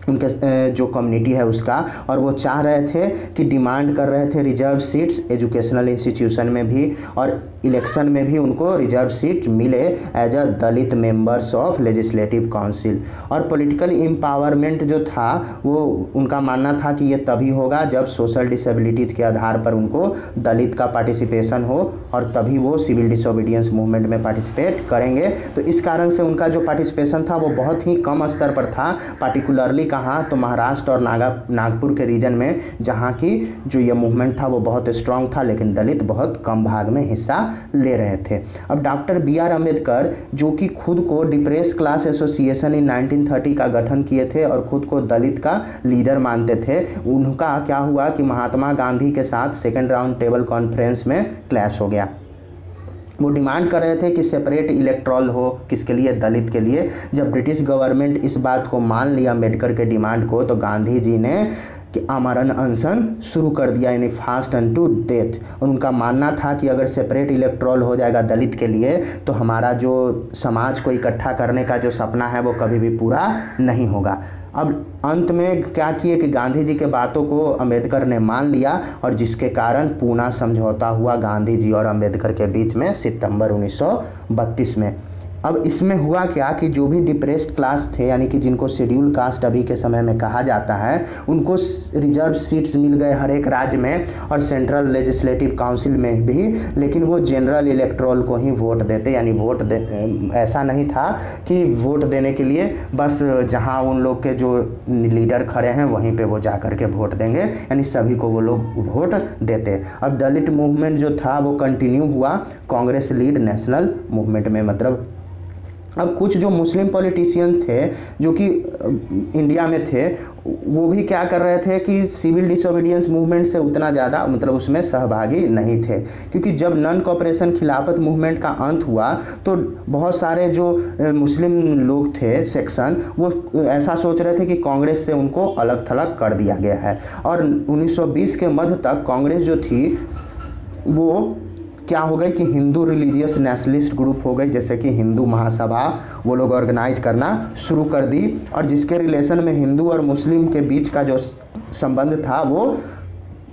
उनके जो कम्युनिटी है उसका, और वो चाह रहे थे कि डिमांड कर रहे थे रिजर्व सीट्स एजुकेशनल इंस्टीट्यूशन में भी, और इलेक्शन में भी उनको रिजर्व सीट मिले as a Dalit members of legislative council. और पॉलिटिकल एम्पावरमेंट जो था वो उनका मानना था कि ये तभी होगा जब सोशल डिसेबिलिटीज़ के आधार पर उनको दलित का पार्टिसिपेशन हो, और तभी वो सिविल डिसोबीडियंस मूवमेंट में पार्टिसिपेट करेंगे। तो इस कारण से उनका जो पार्टिसिपेशन था वो बहुत ही कम स्तर पर था, पार्टिकुलरली कहाँ तो महाराष्ट्र और नागपुर के रीजन में, जहाँ की जो ये मूवमेंट था वो बहुत स्ट्रांग था, लेकिन दलित बहुत कम भाग में हिस्सा ले रहे थे। अब डॉक्टर B.R. अम्बेडकर जो कि खुद को डिप्रेस क्लास एसोसिएशन इन 1930 का गठन किए थे और खुद को दलित का लीडर मानते थे, उनका क्या हुआ कि महात्मा गांधी के साथ सेकेंड राउंड टेबल कॉन्फ्रेंस में क्लैश हो गया। वो डिमांड कर रहे थे कि सेपरेट इलेक्ट्रॉल हो, किसके लिए, दलित के लिए। जब ब्रिटिश गवर्नमेंट इस बात को मान लिया अम्बेडकर के डिमांड को, तो गांधी जी ने कि आमरण अनशन शुरू कर दिया, यानी फास्ट अनटू डेथ। और उनका मानना था कि अगर सेपरेट इलेक्ट्रॉल हो जाएगा दलित के लिए तो हमारा जो समाज को इकट्ठा करने का जो सपना है वो कभी भी पूरा नहीं होगा। अब अंत में क्या किए कि गांधी जी के बातों को अम्बेडकर ने मान लिया, और जिसके कारण पूना समझौता हुआ गांधी जी और अम्बेडकर के बीच में सितंबर 1932 में। अब इसमें हुआ क्या कि जो भी डिप्रेस्ड क्लास थे, यानी कि जिनको शेड्यूल कास्ट अभी के समय में कहा जाता है, उनको रिजर्व सीट्स मिल गए हर एक राज्य में और सेंट्रल लेजिस्लेटिव काउंसिल में भी, लेकिन वो जनरल इलेक्ट्रोल को ही वोट देते, यानी ऐसा नहीं था कि वोट देने के लिए बस जहां उन लोग के जो लीडर खड़े हैं वहीं पे वो जा कर के वोट देंगे, यानी सभी को वो लोग वोट देते। अब दलित मूवमेंट जो था वो कंटिन्यू हुआ कांग्रेस लीड नेशनल मूवमेंट में, मतलब अब कुछ जो मुस्लिम पॉलिटिशियन थे जो कि इंडिया में थे, वो भी क्या कर रहे थे कि सिविल डिसोबीडियंस मूवमेंट से उतना ज़्यादा मतलब उसमें सहभागी नहीं थे, क्योंकि जब नॉन कॉपरेशन खिलाफत मूवमेंट का अंत हुआ तो बहुत सारे जो मुस्लिम लोग थे सेक्शन, वो ऐसा सोच रहे थे कि कांग्रेस से उनको अलग थलग कर दिया गया है। और 1920 के मध्य तक कांग्रेस जो थी वो क्या हो गई कि हिंदू रिलीजियस नेशनलिस्ट ग्रुप हो गई, जैसे कि हिंदू महासभा, वो लोग ऑर्गेनाइज करना शुरू कर दी, और जिसके रिलेशन में हिंदू और मुस्लिम के बीच का जो संबंध था वो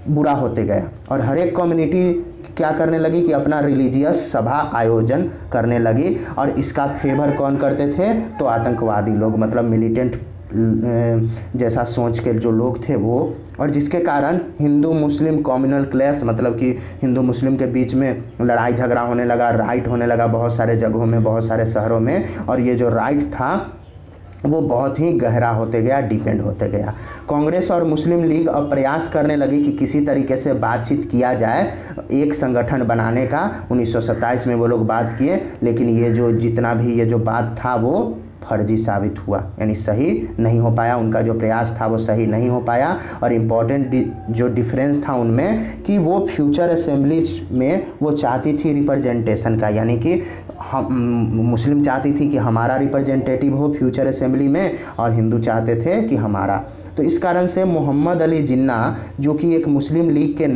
बुरा होते गया। और हर एक कम्युनिटी क्या करने लगी कि अपना रिलीजियस सभा आयोजन करने लगी, और इसका फेवर कौन करते थे, तो आतंकवादी लोग, मतलब मिलिटेंट जैसा सोच के जो लोग थे वो। और जिसके कारण हिंदू मुस्लिम कम्युनल क्लैश, मतलब कि हिंदू मुस्लिम के बीच में लड़ाई झगड़ा होने लगा, राइट होने लगा बहुत सारे जगहों में, बहुत सारे शहरों में। और ये जो राइट था वो बहुत ही गहरा होते गया, डिपेंड होते गया। कांग्रेस और मुस्लिम लीग अब प्रयास करने लगी कि किसी तरीके से बातचीत किया जाए, एक संगठन बनाने का। 1927 में वो लोग बात किए, लेकिन ये जो जितना भी ये जो बात था वो फर्जी साबित हुआ, यानी सही नहीं हो पाया। उनका जो प्रयास था वो सही नहीं हो पाया। और इम्पॉर्टेंट जो डिफरेंस था उनमें कि वो फ्यूचर असेंबलीज में वो चाहती थी रिप्रेजेंटेशन का, यानी कि हम मुस्लिम चाहती थी कि हमारा रिप्रेजेंटेटिव हो फ्यूचर असेंबली में, और हिंदू चाहते थे कि हमारा। तो इस कारण से मोहम्मद अली जिन्ना जो कि एक मुस्लिम लीग के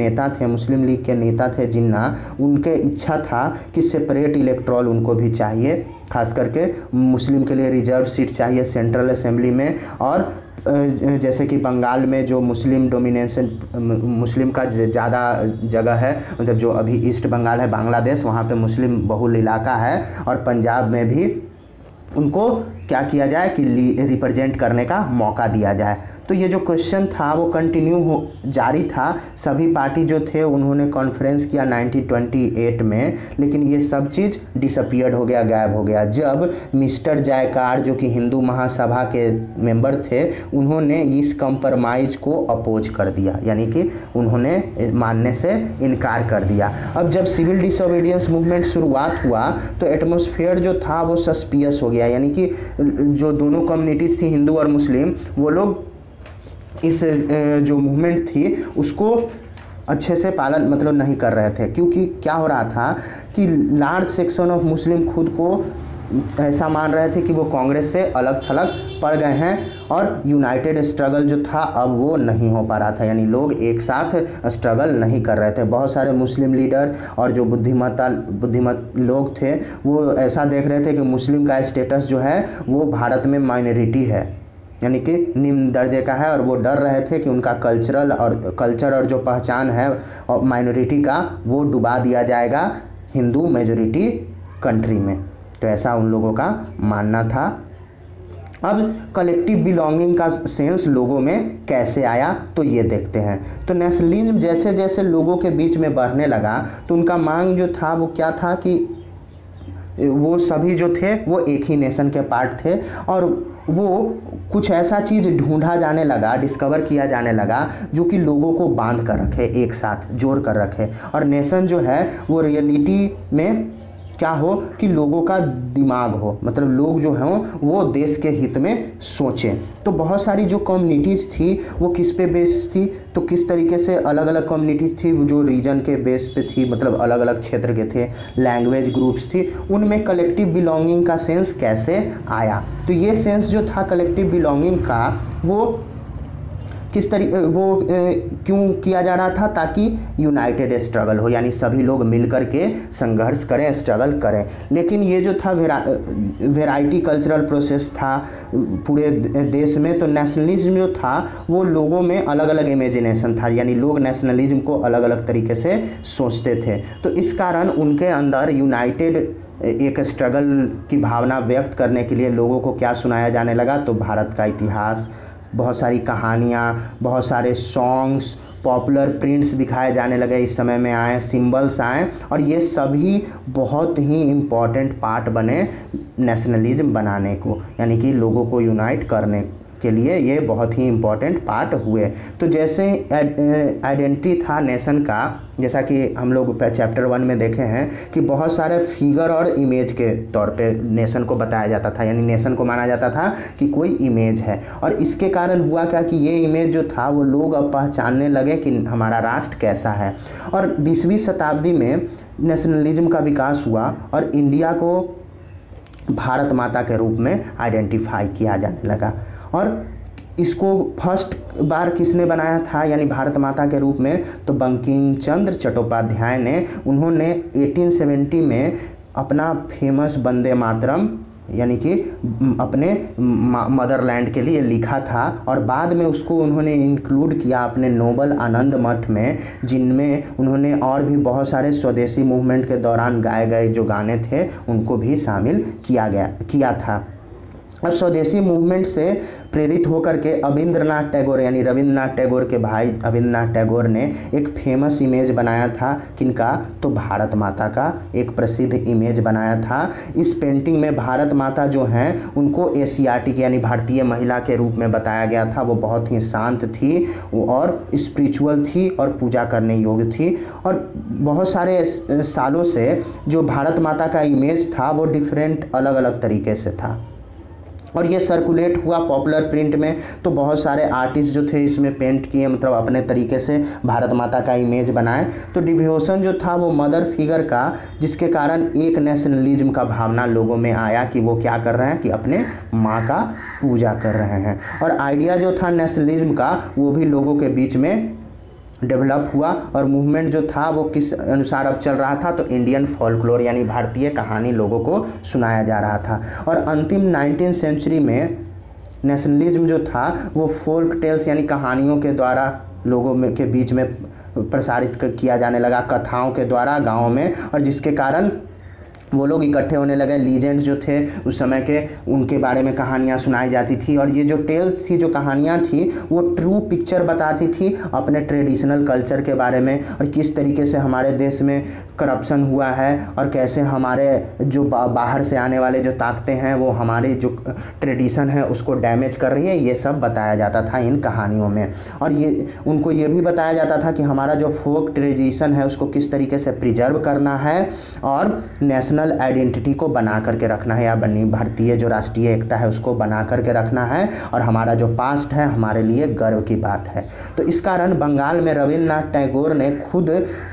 नेता थे जिन्ना, उनके इच्छा था कि सेपरेट इलेक्ट्रॉल उनको भी चाहिए, खास करके मुस्लिम के लिए रिजर्व सीट चाहिए सेंट्रल असेंबली में। और जैसे कि बंगाल में जो मुस्लिम डोमिनेशन, मुस्लिम का ज़्यादा जगह है, मतलब जो अभी ईस्ट बंगाल है बांग्लादेश, वहाँ पे मुस्लिम बहुल इलाका है। और पंजाब में भी उनको क्या किया जाए कि रिप्रेजेंट करने का मौका दिया जाए। तो ये जो क्वेश्चन था वो जारी था। सभी पार्टी जो थे उन्होंने कॉन्फ्रेंस किया 1928 में, लेकिन ये सब चीज़ डिसअपियर्ड हो गया, गायब हो गया, जब मिस्टर जयकार जो कि हिंदू महासभा के मेंबर थे, उन्होंने इस कंप्रोमाइज़ को अपोज कर दिया, यानी कि उन्होंने मानने से इनकार कर दिया। अब जब सिविल डिसोबीडियंस मूवमेंट शुरुआत हुआ तो एटमॉस्फेयर जो था वो सस्पियस हो गया, यानी कि जो दोनों कम्युनिटीज़ थी हिंदू और मुस्लिम, वो लोग इस जो मूवमेंट थी उसको अच्छे से पालन मतलब नहीं कर रहे थे, क्योंकि क्या हो रहा था कि लार्ज सेक्शन ऑफ मुस्लिम खुद को ऐसा मान रहे थे कि वो कांग्रेस से अलग थलग पड़ गए हैं, और यूनाइटेड स्ट्रगल जो था अब वो नहीं हो पा रहा था, यानी लोग एक साथ स्ट्रगल नहीं कर रहे थे। बहुत सारे मुस्लिम लीडर और जो बुद्धिमत लोग थे वो ऐसा देख रहे थे कि मुस्लिम का स्टेटस जो है वो भारत में माइनॉरिटी है, यानी कि निम्न दर्जे का है, और वो डर रहे थे कि उनका कल्चर और जो पहचान है और माइनॉरिटी का वो डुबा दिया जाएगा हिंदू मेजॉरिटी कंट्री में। तो ऐसा उन लोगों का मानना था। अब कलेक्टिव बिलोंगिंग का सेंस लोगों में कैसे आया तो ये देखते हैं। तो नेशनलिज्म जैसे जैसे लोगों के बीच में बढ़ने लगा तो उनका मांग जो था वो क्या था कि वो सभी जो थे वो एक ही नेशन के पार्ट थे, और वो कुछ ऐसा चीज़ ढूंढा जाने लगा, डिस्कवर किया जाने लगा जो कि लोगों को बांध कर रखे, एक साथ जोड़ कर रखे। और नेशन जो है वो रियलिटी में क्या हो कि लोगों का दिमाग हो, मतलब लोग जो हों वो देश के हित में सोचें। तो बहुत सारी जो कम्युनिटीज़ थी वो किस पे बेस थी, तो किस तरीके से अलग अलग कम्युनिटीज़ थी जो रीजन के बेस पे थी, मतलब अलग अलग क्षेत्र के थे, लैंग्वेज ग्रुप्स थी, उनमें कलेक्टिव बिलोंगिंग का सेंस कैसे आया। तो ये सेंस जो था कलेक्टिव बिलोंगिंग का वो किस तरीके क्यों किया जा रहा था, ताकि यूनाइटेड स्ट्रगल हो, यानी सभी लोग मिलकर के संघर्ष करें, स्ट्रगल करें। लेकिन ये जो था वेराइटी कल्चरल प्रोसेस था पूरे देश में, तो नेशनलिज्म जो था वो लोगों में अलग अलग इमेजिनेशन था, यानी लोग नेशनलिज्म को अलग अलग तरीके से सोचते थे। तो इस कारण उनके अंदर यूनाइटेड एक स्ट्रगल की भावना व्यक्त करने के लिए लोगों को क्या सुनाया जाने लगा, तो भारत का इतिहास, बहुत सारी कहानियाँ, बहुत सारे सॉन्ग्स, पॉपुलर प्रिंट्स दिखाए जाने लगे, इस समय में आए, सिंबल्स आए, और ये सभी बहुत ही इम्पॉर्टेंट पार्ट बने नेशनलिज्म बनाने को, यानी कि लोगों को यूनाइट करने के लिए ये बहुत ही इम्पोर्टेंट पार्ट हुए। तो जैसे आइडेंटिटी था नेशन का, जैसा कि हम लोग चैप्टर 1 में देखे हैं कि बहुत सारे फिगर और इमेज के तौर पे नेशन को बताया जाता था, यानी नेशन को माना जाता था कि कोई इमेज है। और इसके कारण हुआ क्या कि ये इमेज जो था वो लोग अब पहचानने लगे कि हमारा राष्ट्र कैसा है। और 20वीं शताब्दी में नेशनलिज्म का विकास हुआ और इंडिया को भारत माता के रूप में आइडेंटिफाई किया जाने लगा। और इसको फर्स्ट बार किसने बनाया था यानी भारत माता के रूप में, तो बंकिम चंद्र चट्टोपाध्याय ने। उन्होंने 1870 में अपना फेमस वंदे मातरम यानी कि अपने मदरलैंड के लिए लिखा था, और बाद में उसको उन्होंने इंक्लूड किया अपने नोबल आनंद मठ में, जिनमें उन्होंने और भी बहुत सारे स्वदेशी मूवमेंट के दौरान गाए गए जो गाने थे उनको भी शामिल किया था। अब स्वदेशी मूवमेंट से प्रेरित होकर के अविंद्रनाथ टैगोर यानी रविंद्रनाथ टैगोर के भाई अविंद्रनाथ टैगोर ने एक फेमस इमेज बनाया था। किनका, तो भारत माता का एक प्रसिद्ध इमेज बनाया था। इस पेंटिंग में भारत माता जो हैं उनको एशियाटिक यानी भारतीय महिला के रूप में बताया गया था। वो बहुत ही शांत थी और स्पिरिचुअल थी और पूजा करने योग्य थी। और बहुत सारे सालों से जो भारत माता का इमेज था वो डिफरेंट अलग अलग तरीके से था, और ये सर्कुलेट हुआ पॉपुलर प्रिंट में। तो बहुत सारे आर्टिस्ट जो थे इसमें पेंट किए, मतलब अपने तरीके से भारत माता का इमेज बनाए। तो डिवोशन जो था वो मदर फिगर का, जिसके कारण एक नेशनलिज्म का भावना लोगों में आया कि वो क्या कर रहे हैं कि अपने माँ का पूजा कर रहे हैं। और आइडिया जो था नेशनलिज्म का वो भी लोगों के बीच में डेवलप हुआ। और मूवमेंट जो था वो किस अनुसार अब चल रहा था, तो इंडियन फोल्कलोर यानी भारतीय कहानी लोगों को सुनाया जा रहा था। और अंतिम 19वीं सेंचुरी में नेशनलिज्म जो था वो फोल्क टेल्स यानी कहानियों के द्वारा लोगों में के बीच में प्रसारित किया जाने लगा, कथाओं के द्वारा गाँव में, और जिसके कारण वो लोग इकट्ठे होने लगे। लीजेंड्स जो थे उस समय के, उनके बारे में कहानियाँ सुनाई जाती थी। और ये जो टेल्स थी, जो कहानियाँ थी, वो ट्रू पिक्चर बताती थी अपने ट्रेडिशनल कल्चर के बारे में, और किस तरीके से हमारे देश में करप्शन हुआ है और कैसे हमारे जो बाहर से आने वाले जो ताकतें हैं वो हमारी जो ट्रेडिशन है उसको डैमेज कर रही है। ये सब बताया जाता था इन कहानियों में। और ये उनको ये भी बताया जाता था कि हमारा जो फोक ट्रेडिशन है उसको किस तरीके से प्रिजर्व करना है और नेशनल आइडेंटिटी को बना करके रखना है, या भारतीय जो राष्ट्रीय एकता है उसको बना करके रखना है, और हमारा जो पास्ट है हमारे लिए गर्व की बात है। तो इस कारण बंगाल में रविन्द्रनाथ टैगोर ने खुद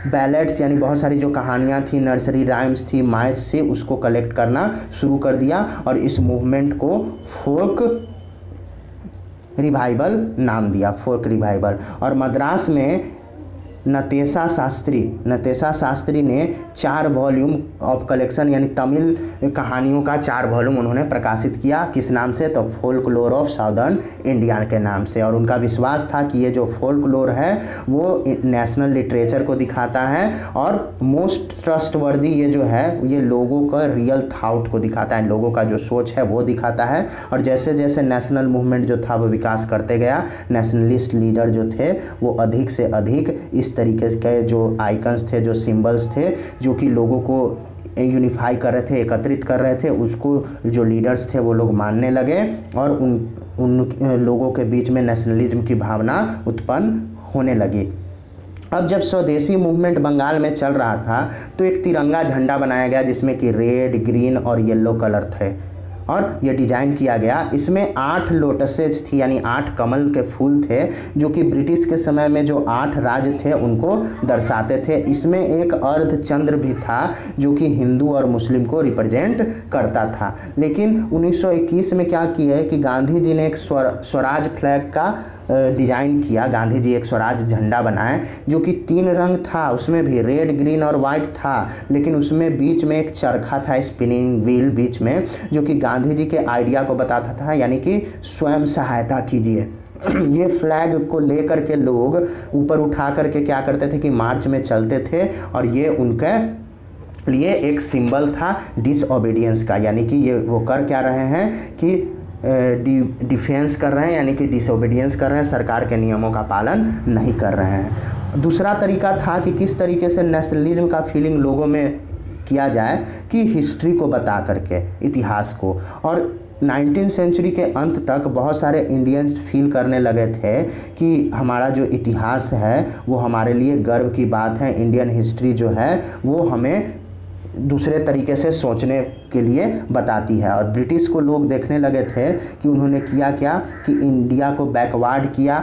बैलेट्स यानी बहुत सारी जो कहानियाँ थी, नर्सरी राइम्स थी, माइथ्स से उसको कलेक्ट करना शुरू कर दिया, और इस मूवमेंट को फोक रिवाइवल नाम दिया, फोक रिवाइवल। और मद्रास में नतेशा शास्त्री ने 4 वॉल्यूम ऑफ कलेक्शन यानी तमिल कहानियों का 4 वॉल्यूम उन्होंने प्रकाशित किया। किस नाम से, तो फोल्कलोर ऑफ साउदर्न इंडिया के नाम से। और उनका विश्वास था कि ये जो फोल्कलोर है वो नेशनल लिटरेचर को दिखाता है, और मोस्ट ट्रस्टवर्दी ये जो है ये लोगों का रियल थाउट को दिखाता है, लोगों का जो सोच है वो दिखाता है। और जैसे जैसे नेशनल मूवमेंट जो था वो विकास करते गया, नेशनलिस्ट लीडर जो थे वो अधिक से अधिक इस तरीके के जो आइकन्स थे, जो सिंबल्स थे, जो कि लोगों को यूनिफाई कर रहे थे, एकत्रित कर रहे थे, उसको जो लीडर्स थे वो लोग मानने लगे, और उन लोगों के बीच में नेशनलिज्म की भावना उत्पन्न होने लगी। अब जब स्वदेशी मूवमेंट बंगाल में चल रहा था तो एक तिरंगा झंडा बनाया गया जिसमें कि रेड, ग्रीन और येलो कलर थे, और ये डिजाइन किया गया। इसमें 8 लोटसेज थी यानी 8 कमल के फूल थे, जो कि ब्रिटिश के समय में जो 8 राज्य थे उनको दर्शाते थे। इसमें एक अर्ध चंद्र भी था जो कि हिंदू और मुस्लिम को रिप्रेजेंट करता था। लेकिन 1921 में क्या किया है कि गांधी जी ने एक स्वराज फ्लैग का डिज़ाइन किया। गांधी जी एक स्वराज झंडा बनाए जो कि 3 रंग था, उसमें भी रेड, ग्रीन और वाइट था, लेकिन उसमें बीच में एक चरखा था, स्पिनिंग व्हील बीच में, जो कि गांधी जी के आइडिया को बताता था, यानी कि स्वयं सहायता कीजिए। ये फ्लैग को लेकर के लोग ऊपर उठा करके क्या करते थे कि मार्च में चलते थे, और ये उनके लिए एक सिंबल था डिसओबीडियंस का, यानी कि ये वो कर क्या रहे हैं कि डिफेंस कर रहे हैं, यानी कि डिसओबीडियंस कर रहे हैं, सरकार के नियमों का पालन नहीं कर रहे हैं। दूसरा तरीका था कि किस तरीके से नेशनलिज्म का फीलिंग लोगों में किया जाए कि हिस्ट्री को बता करके, इतिहास को। और 19वीं सेंचुरी के अंत तक बहुत सारे इंडियंस फील करने लगे थे कि हमारा जो इतिहास है वो हमारे लिए गर्व की बात है। इंडियन हिस्ट्री जो है वो हमें दूसरे तरीके से सोचने के लिए बताती है। और ब्रिटिश को लोग देखने लगे थे कि उन्होंने किया क्या कि इंडिया को बैकवर्ड किया,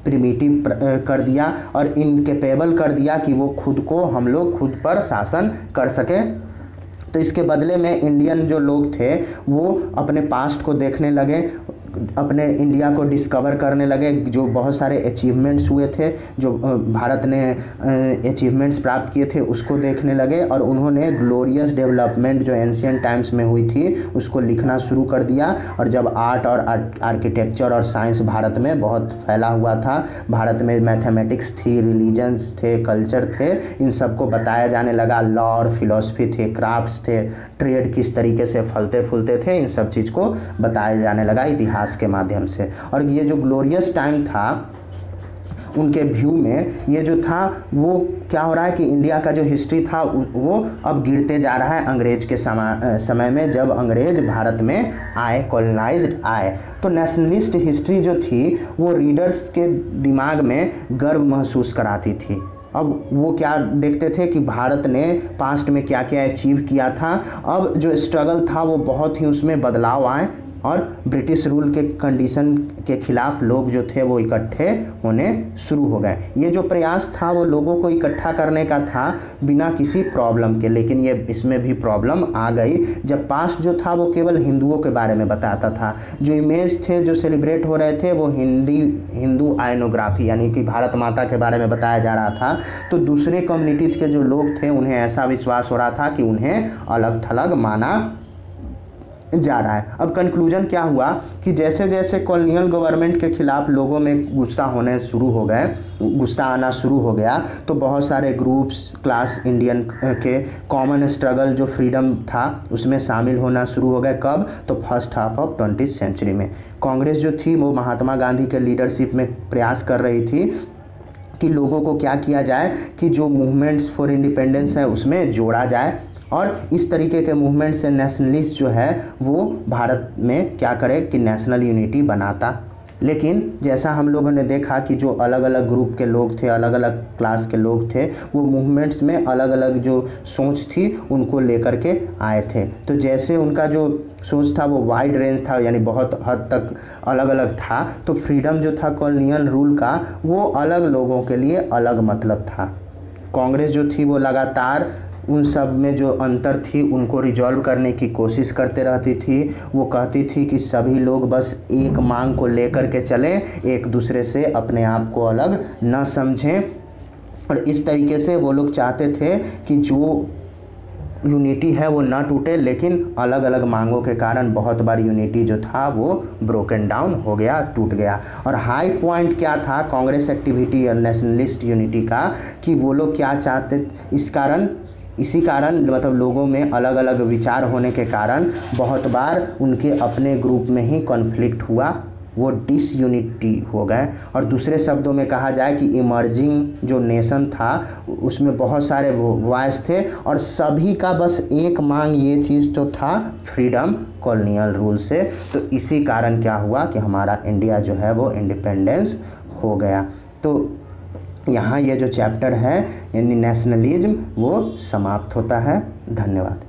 प्रिमिटिव कर दिया और इनकेपेबल कर दिया कि वो खुद को हम लोग खुद पर शासन कर सकें। तो इसके बदले में इंडियन जो लोग थे वो अपने पास्ट को देखने लगे, अपने इंडिया को डिस्कवर करने लगे। जो बहुत सारे अचीवमेंट्स हुए थे, जो भारत ने अचीवमेंट्स प्राप्त किए थे, उसको देखने लगे और उन्होंने ग्लोरियस डेवलपमेंट जो एंशियंट टाइम्स में हुई थी उसको लिखना शुरू कर दिया। और जब आर्ट और आर्किटेक्चर और साइंस भारत में बहुत फैला हुआ था, भारत में मैथमेटिक्स थी, रिलीजन्स थे, कल्चर थे, इन सबको बताया जाने लगा। लॉ और फिलॉसफी थे, क्राफ्ट्स थे, ट्रेड किस तरीके से फलते फूलते थे, इन सब चीज़ को बताया जाने लगा इतिहास के माध्यम से। और ये जो ग्लोरियस टाइम था उनके व्यू में, ये जो था वो क्या हो रहा है कि इंडिया का जो हिस्ट्री था वो अब गिरते जा रहा है अंग्रेज के समय में, जब अंग्रेज भारत में आए, कॉलोनाइज्ड आए। तो नेशनलिस्ट हिस्ट्री जो थी वो रीडर्स के दिमाग में गर्व महसूस कराती थी। अब वो क्या देखते थे कि भारत ने पास्ट में क्या क्या अचीव किया था। अब जो स्ट्रगल था वो बहुत ही उसमें बदलाव आए और ब्रिटिश रूल के कंडीशन के खिलाफ लोग जो थे वो इकट्ठे होने शुरू हो गए। ये जो प्रयास था वो लोगों को इकट्ठा करने का था बिना किसी प्रॉब्लम के, लेकिन ये इसमें भी प्रॉब्लम आ गई जब पास्ट जो था वो केवल हिंदुओं के बारे में बताता था। जो इमेज थे जो सेलिब्रेट हो रहे थे वो हिंदू आयनोग्राफी यानी कि भारत माता के बारे में बताया जा रहा था। तो दूसरे कम्युनिटीज़ के जो लोग थे उन्हें ऐसा विश्वास हो रहा था कि उन्हें अलग थलग माना जा रहा है। अब कंक्लूजन क्या हुआ कि जैसे जैसे कॉलोनियल गवर्नमेंट के खिलाफ लोगों में गुस्सा आना शुरू हो गया, तो बहुत सारे ग्रुप्स क्लास इंडियन के कॉमन स्ट्रगल जो फ्रीडम था उसमें शामिल होना शुरू हो गए। कब? तो फर्स्ट हाफ ऑफ 20वीं सेंचुरी में। कांग्रेस जो थी वो महात्मा गांधी के लीडरशिप में प्रयास कर रही थी कि लोगों को क्या किया जाए कि जो मूवमेंट्स फॉर इंडिपेंडेंस है उसमें जोड़ा जाए और इस तरीके के मूवमेंट से नेशनलिस्ट जो है वो भारत में क्या करे कि नेशनल यूनिटी बनाता। लेकिन जैसा हम लोगों ने देखा कि जो अलग अलग ग्रुप के लोग थे, अलग अलग क्लास के लोग थे, वो मूवमेंट्स में अलग अलग जो सोच थी उनको लेकर के आए थे। तो जैसे उनका जो सोच था वो वाइड रेंज था, यानी बहुत हद तक अलग अलग था, तो फ्रीडम जो था कॉलोनियल रूल का वो अलग लोगों के लिए अलग मतलब था। कांग्रेस जो थी वो लगातार उन सब में जो अंतर थी उनको रिजॉल्व करने की कोशिश करते रहती थी। वो कहती थी कि सभी लोग बस एक मांग को लेकर के चलें, एक दूसरे से अपने आप को अलग न समझें। और इस तरीके से वो लोग चाहते थे कि जो यूनिटी है वो ना टूटे, लेकिन अलग अलग मांगों के कारण बहुत बार यूनिटी जो था वो ब्रोकन डाउन हो गया, टूट गया। और हाई पॉइंट क्या था कांग्रेस एक्टिविटी और नेशनलिस्ट यूनिटी का कि वो लोग क्या चाहते, इसी कारण मतलब लोगों में अलग अलग विचार होने के कारण बहुत बार उनके अपने ग्रुप में ही कॉन्फ्लिक्ट हुआ, वो डिसयूनिटी हो गए। और दूसरे शब्दों में कहा जाए कि इमर्जिंग जो नेशन था उसमें बहुत सारे वॉइस थे और सभी का बस एक मांग ये चीज़ तो था, फ्रीडम कॉलोनियल रूल से। तो इसी कारण क्या हुआ कि हमारा इंडिया जो है वो इंडिपेंडेंस हो गया। तो यहाँ ये जो चैप्टर है यानी नेशनलिज्म वो समाप्त होता है। धन्यवाद।